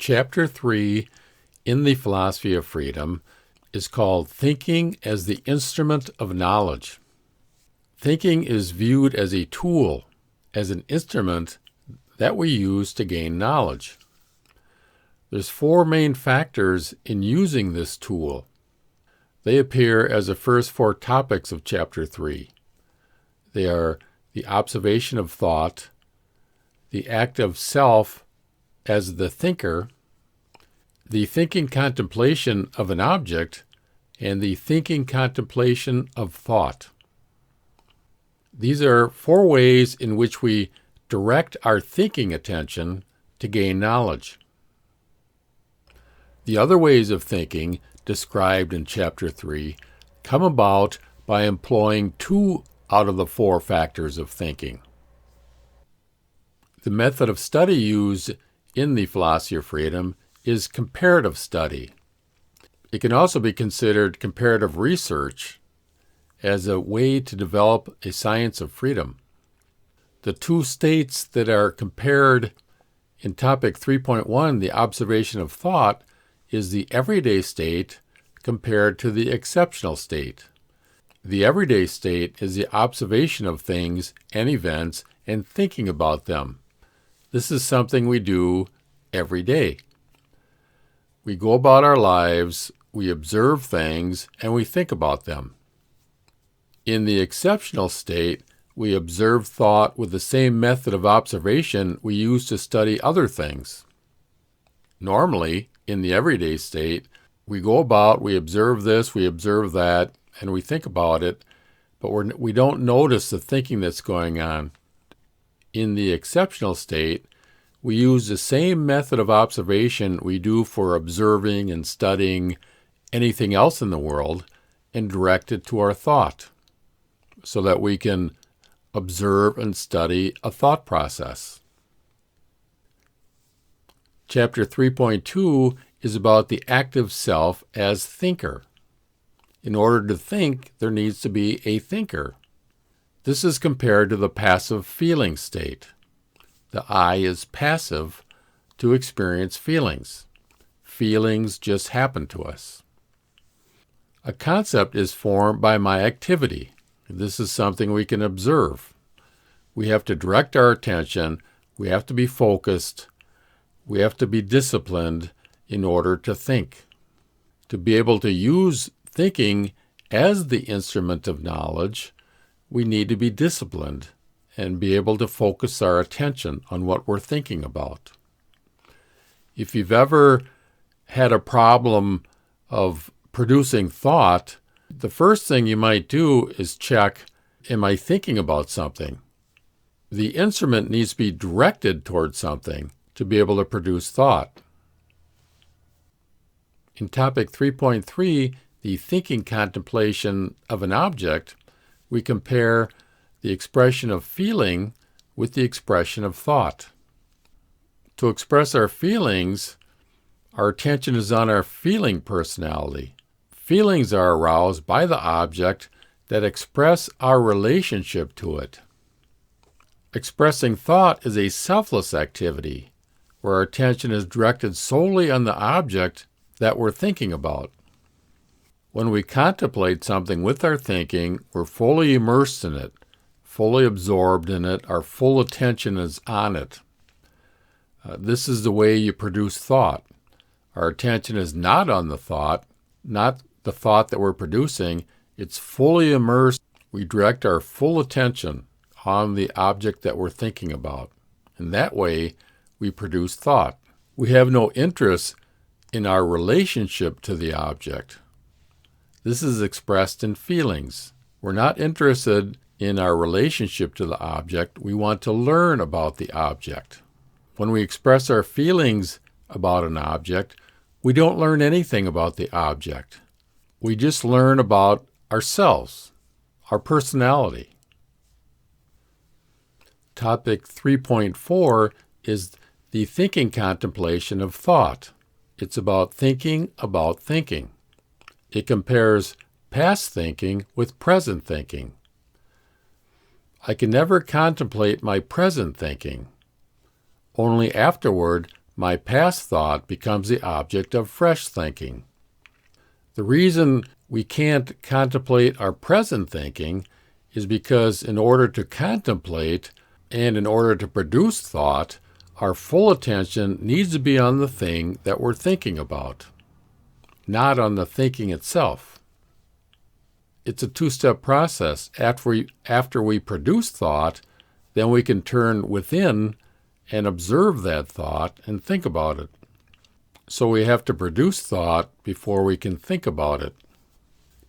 Chapter 3 in the Philosophy of Freedom is called Thinking as the Instrument of Knowledge. Thinking is viewed as a tool, as an instrument that we use to gain knowledge. There's four main factors in using this tool. They appear as the first four topics of Chapter 3. They are the observation of thought, the act of self as the thinker, the thinking contemplation of an object, and the thinking contemplation of thought. These are four ways in which we direct our thinking attention to gain knowledge. The other ways of thinking described in Chapter 3 come about by employing two out of the four factors of thinking. The method of study used in the Philosophy of Freedom is comparative study. It can also be considered comparative research as a way to develop a science of freedom. The two states that are compared in topic 3.1, the observation of thought, is the everyday state compared to the exceptional state. The everyday state is the observation of things and events and thinking about them. This is something we do every day. We go about our lives, we observe things, and we think about them. In the exceptional state, we observe thought with the same method of observation we use to study other things. Normally, in the everyday state, we go about, we observe this, we observe that, and we think about it, but we don't notice the thinking that's going on. In the exceptional state, we use the same method of observation we do for observing and studying anything else in the world and direct it to our thought so that we can observe and study a thought process. Chapter 3.2 is about the active self as thinker. In order to think, there needs to be a thinker. This is compared to the passive feeling state. The I is passive to experience feelings. Feelings just happen to us. A concept is formed by my activity. This is something we can observe. We have to direct our attention. We have to be focused. We have to be disciplined in order to think. To be able to use thinking as the instrument of knowledge, we need to be disciplined and be able to focus our attention on what we're thinking about. If you've ever had a problem of producing thought, the first thing you might do is check, am I thinking about something? The instrument needs to be directed towards something to be able to produce thought. In topic 3.3, the thinking contemplation of an object, we compare the expression of feeling with the expression of thought. To express our feelings, our attention is on our feeling personality. Feelings are aroused by the object that express our relationship to it. Expressing thought is a selfless activity, where our attention is directed solely on the object that we're thinking about. When we contemplate something with our thinking, we're fully immersed in it, fully absorbed in it, our full attention is on it. This is the way you produce thought. Our attention is not on the thought, not the thought that we're producing. It's fully immersed. We direct our full attention on the object that we're thinking about. And that way, we produce thought. We have no interest in our relationship to the object. This is expressed in feelings. We're not interested in our relationship to the object. We want to learn about the object. When we express our feelings about an object, we don't learn anything about the object. We just learn about ourselves, our personality. Topic 3.4 is the thinking contemplation of thought. It's about thinking about thinking. It compares past thinking with present thinking. I can never contemplate my present thinking. Only afterward my past thought becomes the object of fresh thinking. The reason we can't contemplate our present thinking is because in order to contemplate and in order to produce thought, our full attention needs to be on the thing that we're thinking about, not on the thinking itself. It's a two-step process. After we produce thought, then we can turn within and observe that thought and think about it. So we have to produce thought before we can think about it.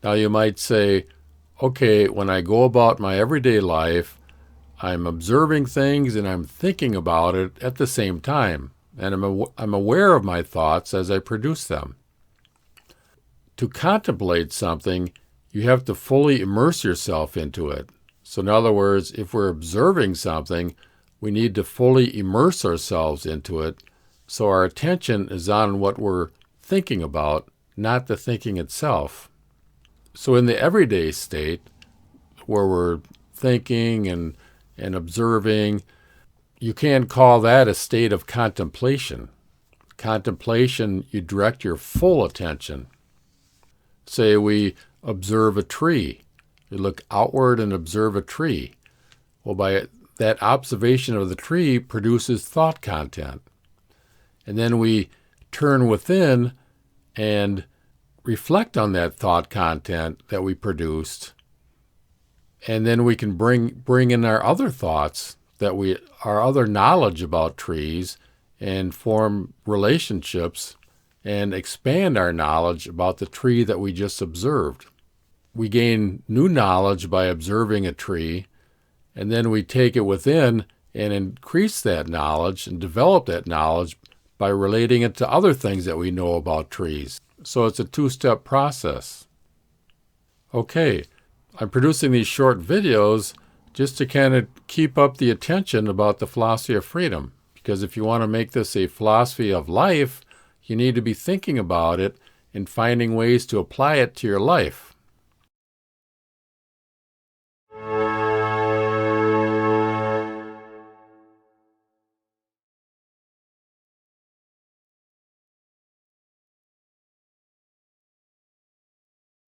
Now you might say, okay, when I go about my everyday life, I'm observing things and I'm thinking about it at the same time, and I'm aware of my thoughts as I produce them. To contemplate something, you have to fully immerse yourself into it. So in other words, if we're observing something, we need to fully immerse ourselves into it so our attention is on what we're thinking about, not the thinking itself. So in the everyday state, where we're thinking and observing, you can call that a state of contemplation. Contemplation, you direct your full attention. Say we observe a tree. You look outward and observe a tree. Well, by that observation of the tree produces thought content. And then we turn within and reflect on that thought content that we produced. And then we can bring in our other thoughts, our other knowledge about trees, and form relationships and expand our knowledge about the tree that we just observed. We gain new knowledge by observing a tree, and then we take it within and increase that knowledge and develop that knowledge by relating it to other things that we know about trees. So it's a two-step process. Okay, I'm producing these short videos just to kind of keep up the attention about the philosophy of freedom. Because if you want to make this a philosophy of life, you need to be thinking about it and finding ways to apply it to your life.